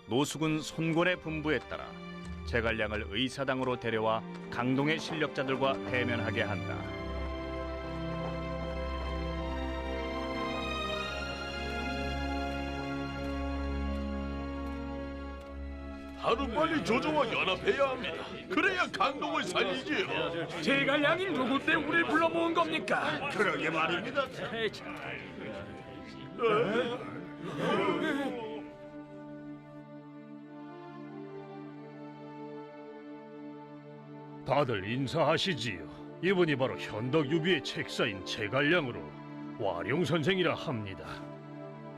노숙은 손곤의 분부에 따라 제갈량을 의사당으로 데려와 강동의 실력자들과 대면하게 한다. 하루빨리 조조와 연합해야 합니다. 그래야 강동을 살리지요. 제갈량이 누구 때 우리를 불러 모은 겁니까? 그러게 말입니다. 다들 인사하시지요. 이분이 바로 현덕유비의 책사인 제갈량으로 와룡 선생이라 합니다.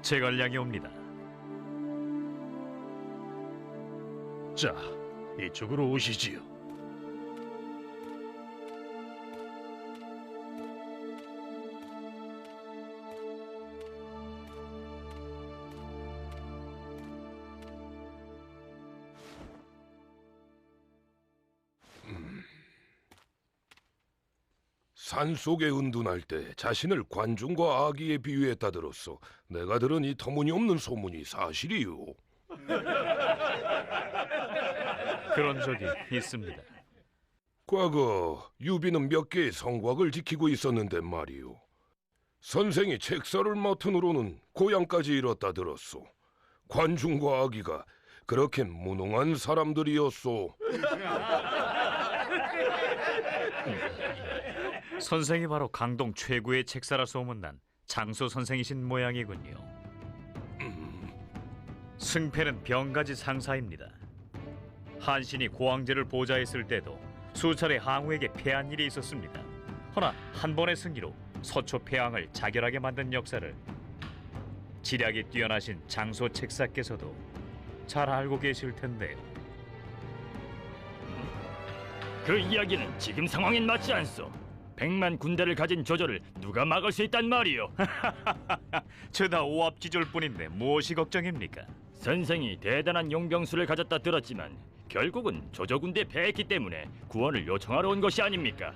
제갈량이 옵니다. 자, 이쪽으로 오시지요. 산속에 은둔할 때 자신을 관중과 아기에 비유했다 들었어. 내가 들은 이 터무니없는 소문이 사실이요. 그런 적이 있습니다. 과거 유비는 몇 개의 성곽을 지키고 있었는데 말이요. 선생이 책사를 맡은 후로는 고향까지 잃었다 들었소. 관중과 아기가 그렇게 무능한 사람들이었소. 선생이 바로 강동 최고의 책사라 소문난 장소 선생이신 모양이군요. 승패는 병가지 상사입니다. 한신이 고황제를 보좌했을 때도 수차례 항우에게 패한 일이 있었습니다. 허나 한 번의 승리로 서초 패왕을 자결하게 만든 역사를 지략이 뛰어나신 장소 책사께서도 잘 알고 계실 텐데요. 그 이야기는 지금 상황엔 맞지 않소. 100만 군대를 가진 조조를 누가 막을 수 있단 말이오. 죄다 오합지졸 뿐인데 무엇이 걱정입니까? 선생이 대단한 용병수를 가졌다 들었지만 결국은 조조 군대에 패했기 때문에 구원을 요청하러 온 것이 아닙니까?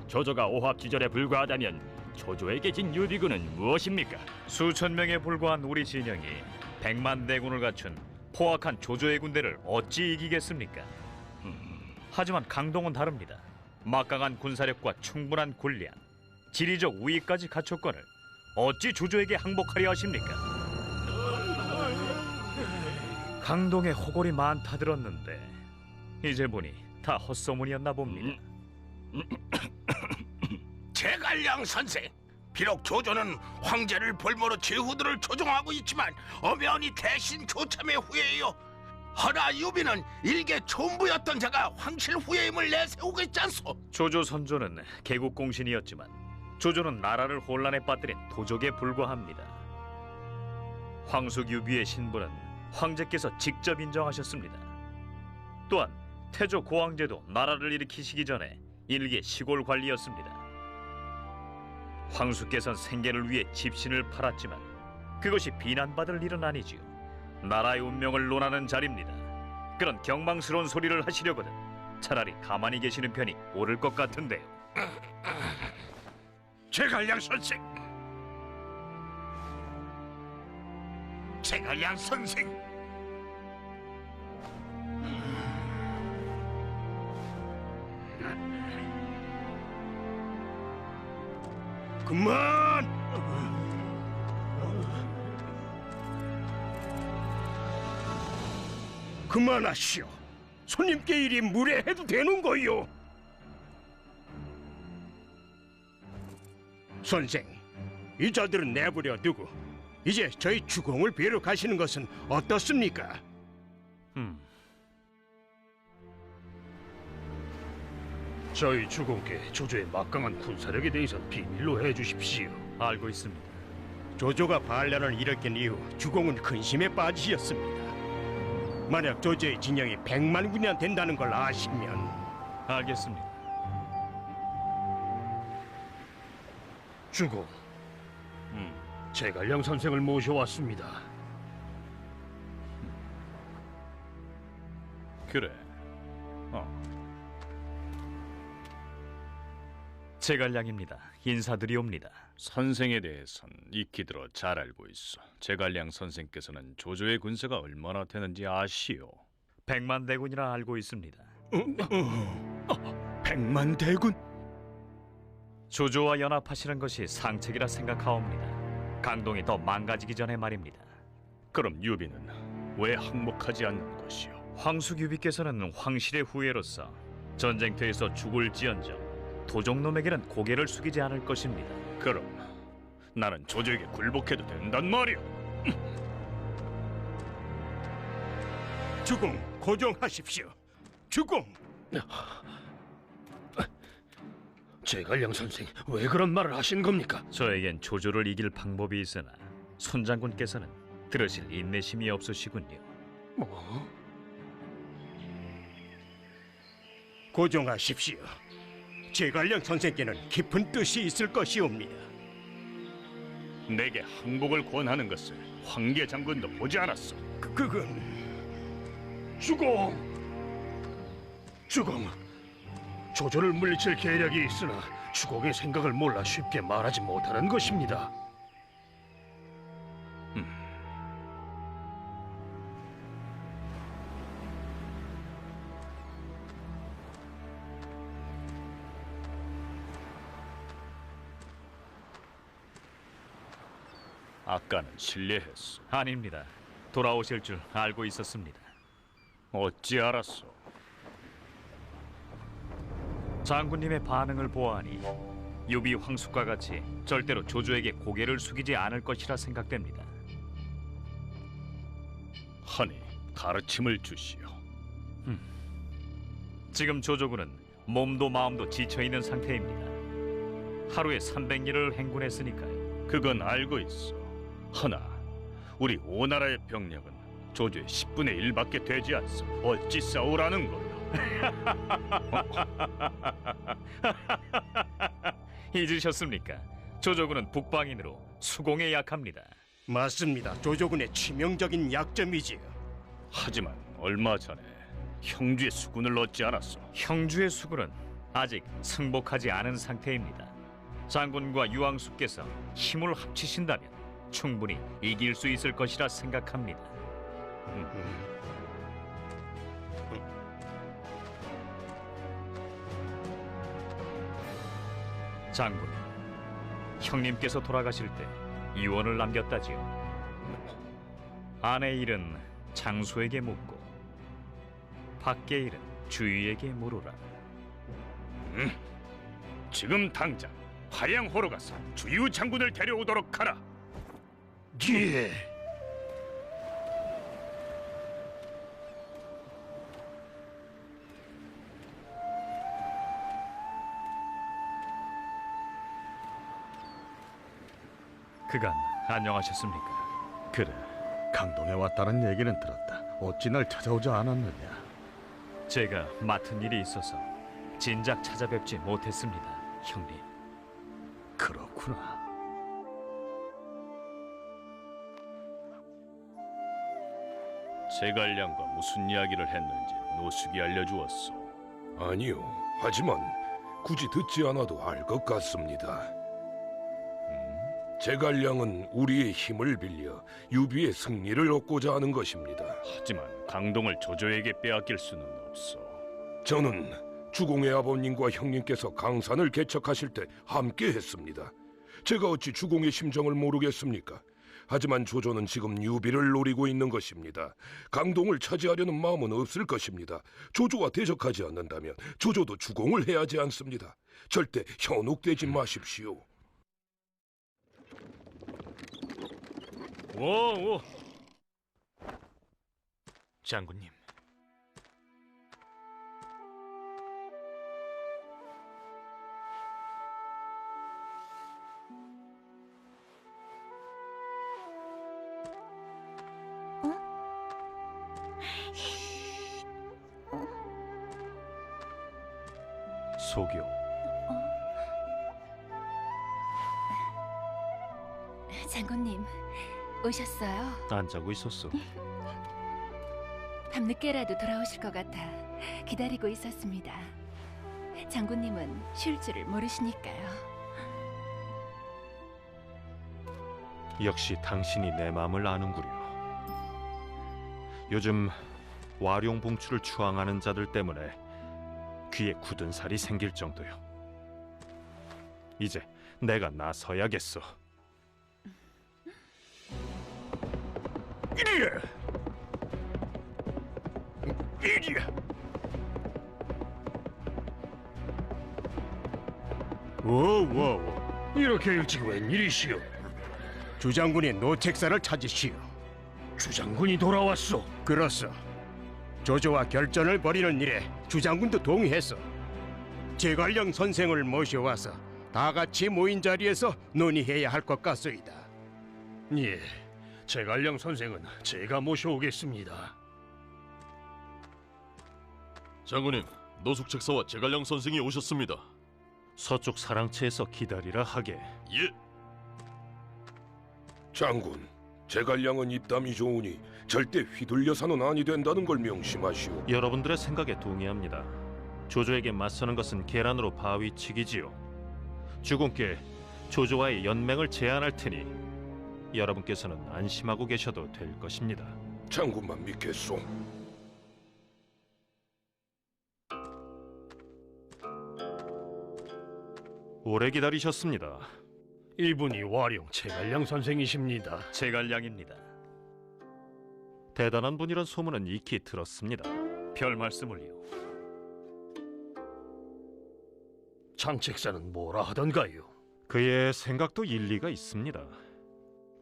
조조가 오합지졸에 불과하다면 조조에게 진 유비군은 무엇입니까? 수천 명에 불과한 우리 진영이 100만 대군을 갖춘 포악한 조조의 군대를 어찌 이기겠습니까? 하지만 강동은 다릅니다. 막강한 군사력과 충분한 군량, 지리적 우위까지 갖췄거늘 어찌 조조에게 항복하려 하십니까? 강동에 호골이 많다 들었는데 이제 보니 다 헛소문이었나 봅니다. 제갈량 선생, 비록 조조는 황제를 볼모로 제후들을 조종하고 있지만 엄연히 대신 조참의 후예요. 허나 유비는 일개 촌부였던 자가 황실 후예임을 내세우고 있지 않소. 조조 선조는 개국공신이었지만 조조는 나라를 혼란에 빠뜨린 도적에 불과합니다. 황숙 유비의 신분은 황제께서 직접 인정하셨습니다. 또한 태조 고황제도 나라를 일으키시기 전에 일개 시골 관리였습니다. 황숙께서는 생계를 위해 집신을 팔았지만 그것이 비난받을 일은 아니지요. 나라의 운명을 논하는 자리입니다. 그런 경망스러운 소리를 하시려거든 차라리 가만히 계시는 편이 옳을 것 같은데요. 제갈량 선생, 제갈량 선생, 그만! 그만하시오. 손님께 이리 무례해도 되는 거요. 선생, 이 자들은 내버려 두고 이제 저희 주공을 뵈러 가시는 것은 어떻습니까? 저희 주공께 조조의 막강한 군사력에 대해서 비밀로 해주십시오. 알고 있습니다. 조조가 반란을 일으킨 이후 주공은 근심에 빠지셨습니다. 만약 조조의 진영이 100만 군이나 된다는 걸 아시면. 알겠습니다. 주공, 제갈량 선생을 모셔왔습니다. 그래. 제갈량입니다. 인사드리옵니다. 선생에 대해선 익히 들어 잘 알고 있어. 제갈량 선생께서는 조조의 군사가 얼마나 되는지 아시오? 100만 대군이라 알고 있습니다. 100만 대군? 조조와 연합하시는 것이 상책이라 생각하옵니다. 강동이 더 망가지기 전에 말입니다. 그럼 유비는 왜 항복하지 않는 것이오? 황숙유비께서는 황실의 후예로서 전쟁터에서 죽을지언정 도적놈에게는 고개를 숙이지 않을 것입니다. 그럼 나는 조조에게 굴복해도 된단 말이오? 주공 고정하십시오. 주공. 제갈량 선생, 왜 그런 말을 하신 겁니까? 저에겐 조조를 이길 방법이 있으나 손 장군께서는 들으실 인내심이 없으시군요. 고정하십시오. 제갈량 선생께는 깊은 뜻이 있을 것이옵니다. 내게 항복을 권하는 것을 황계 장군도 보지 않았어. 그건 주공. 조조를 물리칠 계략이 있으나 주공의 생각을 몰라 쉽게 말하지 못하는 것입니다. 아까는 신뢰했어. 아닙니다. 돌아오실 줄 알고 있었습니다. 어찌 알았어? 장군님의 반응을 보아하니 유비 황숙과 같이 절대로 조조에게 고개를 숙이지 않을 것이라 생각됩니다. 하니 가르침을 주시오. 지금 조조군은 몸도 마음도 지쳐있는 상태입니다. 하루에 300리를 행군했으니까요. 그건 알고 있어. 허나 우리 오나라의 병력은 조조의 10분의 1밖에 되지 않소. 어찌 싸우라는 거야? 잊으셨습니까? 조조군은 북방인으로 수공에 약합니다. 맞습니다. 조조군의 치명적인 약점이지요. 하지만 얼마 전에 형주의 수군을 얻지 않았어. 형주의 수군은 아직 승복하지 않은 상태입니다. 장군과 유황숙께서 힘을 합치신다면 충분히 이길 수 있을 것이라 생각합니다. 장군, 형님께서 돌아가실 때 유언을 남겼다지요. 아내 일은 장수에게 묻고 밖의 일은 주위에게 물으라. 지금 당장 화양호로 가서 주유 장군을 데려오도록 하라. 예. 그간 안녕하셨습니까? 그래, 강동에 왔다는 얘기는 들었다. 어찌 날 찾아오지 않았느냐? 제가 맡은 일이 있어서 진작 찾아뵙지 못했습니다, 형님. 그렇구나. 제갈량과 무슨 이야기를 했는지 노숙이 알려주었소. 아니요. 하지만 굳이 듣지 않아도 알 것 같습니다. 제갈량은 우리의 힘을 빌려 유비의 승리를 얻고자 하는 것입니다. 하지만 강동을 조조에게 빼앗길 수는 없어. 저는 주공의 아버님과 형님께서 강산을 개척하실 때 함께 했습니다. 제가 어찌 주공의 심정을 모르겠습니까? 하지만 조조는 지금 유비를 노리고 있는 것입니다. 강동을 차지하려는 마음은 없을 것입니다. 조조와 대적하지 않는다면 조조도 주공을 해야 하지 않습니다. 절대 현혹되지 마십시오. 오. 장군님. 소교. 장군님, 오셨어요? 안 자고 있었어. 밤늦게라도 돌아오실 것 같아 기다리고 있었습니다. 장군님은 쉴 줄을 모르시니까요. 역시 당신이 내 마음을 아는구려. 요즘 와룡봉추를 추앙하는 자들 때문에 귀에 굳은 살이 생길 정도요. 이제 내가 나서야겠어. 이리야! 이리야! 워워, 이렇게 일찍 웬일이시오? 주장군이 노책사를 찾으시오. 주장군이 돌아왔소. 그렇소. 조조와 결전을 벌이는 일에 주장군도 동의했어. 제갈량 선생을 모셔와서 다 같이 모인 자리에서 논의해야 할 것 같소이다. 예, 제갈량 선생은 제가 모셔오겠습니다. 장군님, 노숙책사와 제갈량 선생이 오셨습니다. 서쪽 사랑채에서 기다리라 하게. 예. 장군, 제갈량은 입담이 좋으니 절대 휘둘려서는 아니 된다는 걸 명심하시오. 여러분들의 생각에 동의합니다. 조조에게 맞서는 것은 계란으로 바위치기지요. 주공께 조조와의 연맹을 제안할 테니 여러분께서는 안심하고 계셔도 될 것입니다. 장군만 믿겠소. 오래 기다리셨습니다. 이분이 와룡 제갈량 선생이십니다. 제갈량입니다. 대단한 분이란 소문은 익히 들었습니다. 별 말씀을요. 장책사는 뭐라 하던가요? 그의 생각도 일리가 있습니다.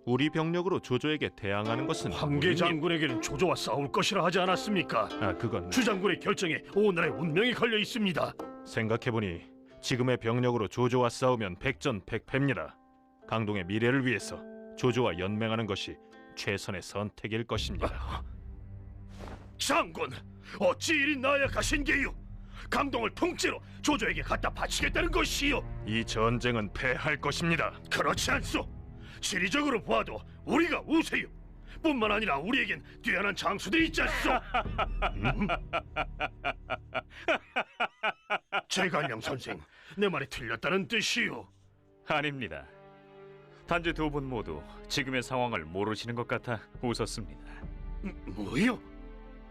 우리 병력으로 조조에게 대항하는 것은 함계 장군에게는 조조와 싸울 것이라 하지 않았습니까? 그건 주장군의 결정에 오나라의 운명이 걸려 있습니다. 생각해보니 지금의 병력으로 조조와 싸우면 백전백패입니다. 강동의 미래를 위해서 조조와 연맹하는 것이 최선의 선택일 것입니다. 장군, 어찌 이리 나약하신 게요? 강동을 통째로 조조에게 갖다 바치겠다는 것이요? 이 전쟁은 패할 것입니다. 그렇지 않소. 지리적으로 봐도 우리가 우세요. 뿐만 아니라 우리에겐 뛰어난 장수들이 있지 않소? 제갈량 선생, 내 말이 틀렸다는 뜻이요? 아닙니다. 단지 두 분 모두 지금의 상황을 모르시는 것 같아 웃었습니다. 뭐요?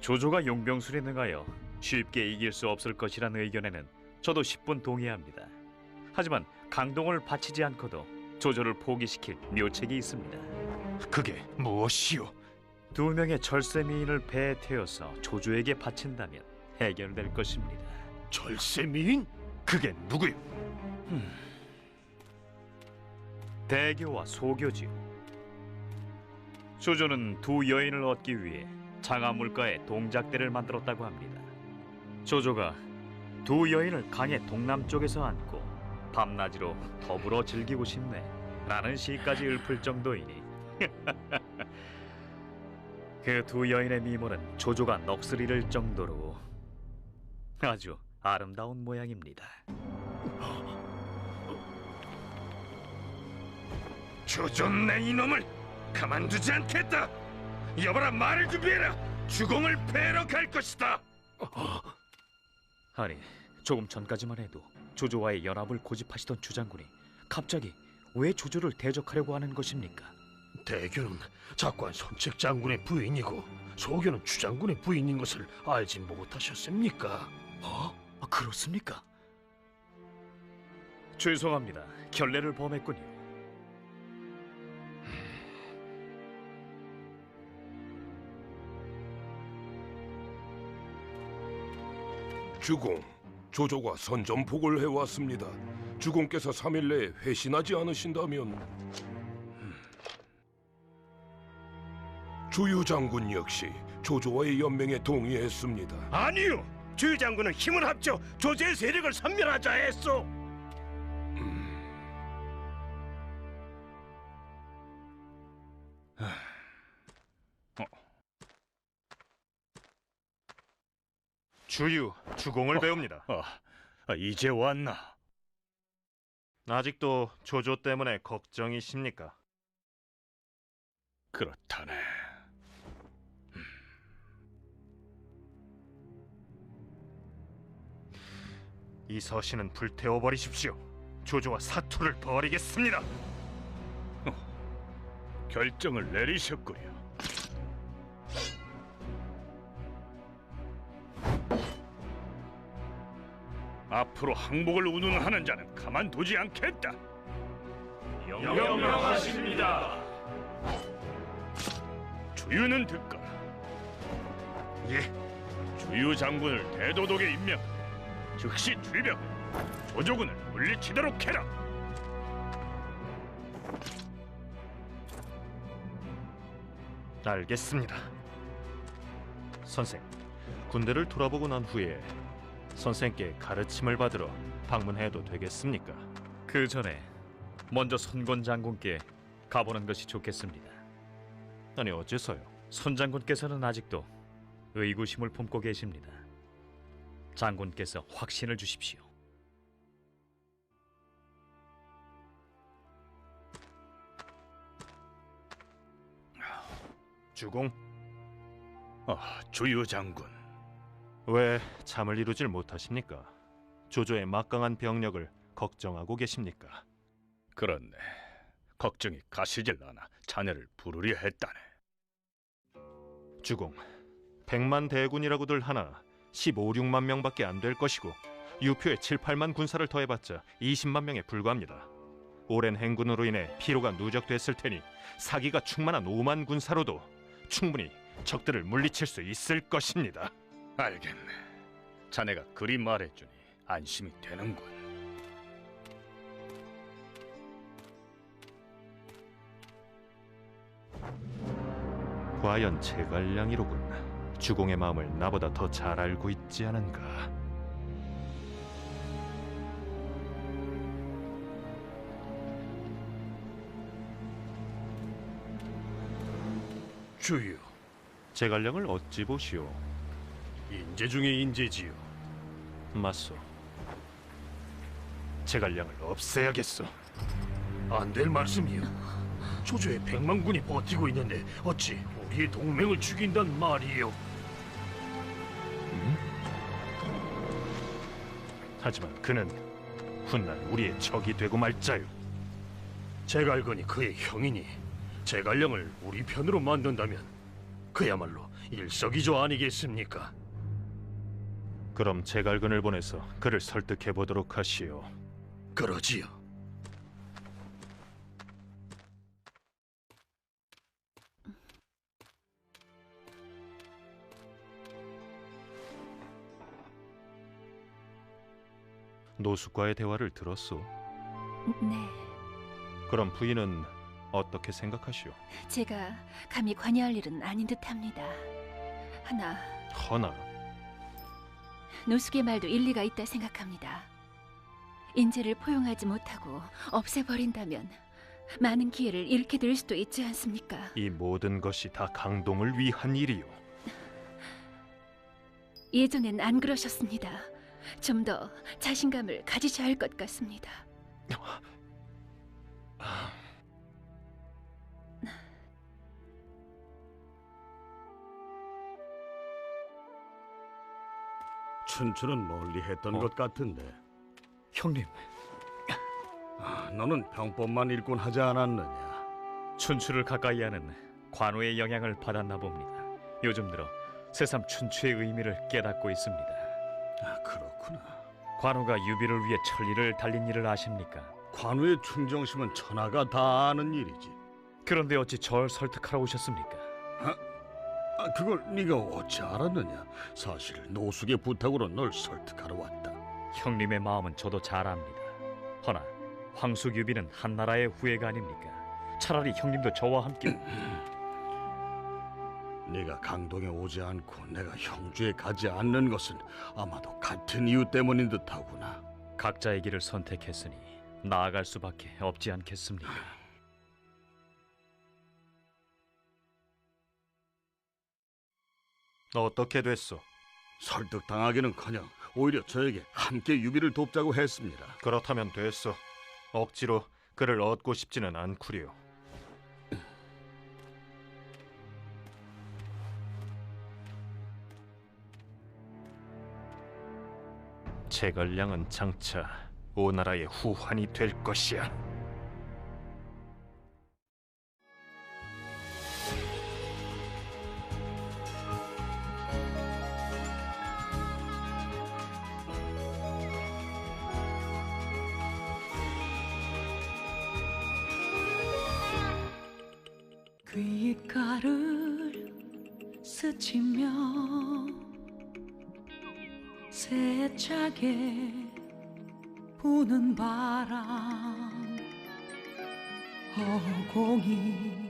조조가 용병술에 능하여 쉽게 이길 수 없을 것이라는 의견에는 저도 10분 동의합니다. 하지만 강동을 바치지 않고도 조조를 포기시킬 묘책이 있습니다. 그게 무엇이오? 두 명의 절세미인을 배에 태워서 조조에게 바친다면 해결될 것입니다. 절세미인? 그게 누구요? 대교와 소교지요. 조조는 두 여인을 얻기 위해 장화 물가에 동작대를 만들었다고 합니다. 조조가 두 여인을 강의 동남쪽에서 안고 밤낮으로 더불어 즐기고 싶네 라는 시까지 읊을 정도이니 그 두 여인의 미모는 조조가 넋을 잃을 정도로 아주 아름다운 모양입니다. 조존 내 이놈을 가만두지 않겠다. 여봐라, 말을 준비해라. 주공을 패러 갈 것이다. 아니, 조금 전까지만 해도 조조와의 연합을 고집하시던 주장군이 갑자기 왜 조조를 대적하려고 하는 것입니까? 대교는 작관 손책 장군의 부인이고 소교는 주장군의 부인인 것을 알지 못하셨습니까? 그렇습니까? 죄송합니다. 결례를 범했군요. 주공, 조조가 선전포고를 해왔습니다. 주공께서 3일 내에 회신하지 않으신다면 주유 장군 역시 조조와의 연맹에 동의했습니다. 아니요, 주유 장군은 힘을 합쳐 조조의 세력을 섬멸하자 했소. 주유, 주공을 배웁니다. 이제 왔나? 아직도 조조 때문에 걱정이십니까? 그렇다네. 이 서신은 불태워 버리십시오. 조조와 사투를 벌이겠습니다. 결정을 내리셨구려. 앞으로 항복을 운운하는 자는 가만두지 않겠다. 명령하십니다. 주유는 듣거라. 예. 주유 장군을 대도독에 임명. 즉시 출병. 조조군을 물리치도록 해라. 알겠습니다. 선생, 군대를 돌아보고 난 후에 선생께 가르침을 받으러 방문해도 되겠습니까? 그 전에 먼저 손권 장군께 가보는 것이 좋겠습니다. 아니 어째서요? 손 장군께서는 아직도 의구심을 품고 계십니다. 장군께서 확신을 주십시오. 주공, 주유 장군. 왜 잠을 이루질 못하십니까? 조조의 막강한 병력을 걱정하고 계십니까? 그렇네. 걱정이 가시질 않아 자네를 부르려 했다네. 주공, 100만 대군이라고들 하나 15, 6만 명밖에 안 될 것이고 유표에 7, 8만 군사를 더해봤자 20만 명에 불과합니다. 오랜 행군으로 인해 피로가 누적됐을 테니 사기가 충만한 5만 군사로도 충분히 적들을 물리칠 수 있을 것입니다. 알겠네. 자네가 그리 말해주니 안심이 되는군. 과연 제갈량이로군. 주공의 마음을 나보다 더 잘 알고 있지 않은가. 주유, 제갈량을 어찌 보시오? 인재 중에 인재지요. 맞소. 제갈량을 없애야겠소. 안 될 말씀이요. 조조의 100만군이 버티고 있는데 어찌 우리의 동맹을 죽인단 말이에요. 하지만 그는 훗날 우리의 적이 되고 말자요. 제갈건이 그의 형이니 제갈량을 우리 편으로 만든다면 그야말로 일석이조 아니겠습니까? 그럼 제갈근을 보내서 그를 설득해 보도록 하시오. 그러지요. 노숙과의 대화를 들었소. 네, 그럼 부인은 어떻게 생각하시오? 제가 감히 관여할 일은 아닌 듯합니다. 허나 노숙의 말도 일리가 있다 생각합니다. 인재를 포용하지 못하고 없애버린다면 많은 기회를 잃게 될 수도 있지 않습니까? 이 모든 것이 다 강동을 위한 일이요. 예전엔 안 그러셨습니다. 좀 더 자신감을 가지셔야 할 것 같습니다. 춘추는 멀리 했던 것 같은데. 형님, 너는 병법만 읽곤 하지 않았느냐? 춘추를 가까이 하는 관우의 영향을 받았나 봅니다. 요즘 들어 새삼 춘추의 의미를 깨닫고 있습니다. 그렇구나. 관우가 유비를 위해 천리를 달린 일을 아십니까? 관우의 충정심은 천하가 다 아는 일이지. 그런데 어찌 절 설득하러 오셨습니까? 그걸 네가 어찌 알았느냐? 사실 노숙의 부탁으로 널 설득하러 왔다. 형님의 마음은 저도 잘 압니다. 허나 황숙 유비는 한나라의 후예가 아닙니까? 차라리 형님도 저와 함께 네가 강동에 오지 않고 내가 형주에 가지 않는 것은 아마도 같은 이유 때문인 듯하구나. 각자의 길을 선택했으니 나아갈 수밖에 없지 않겠습니까? 어떻게 됐소? 설득당하기는커녕 오히려 저에게 함께 유비를 돕자고 했습니다. 그렇다면 됐소. 억지로 그를 얻고 싶지는 않구려. 제갈량은 장차 오나라의 후환이 될 것이야. 귓가를 스치며 세차게 부는 바람 허공이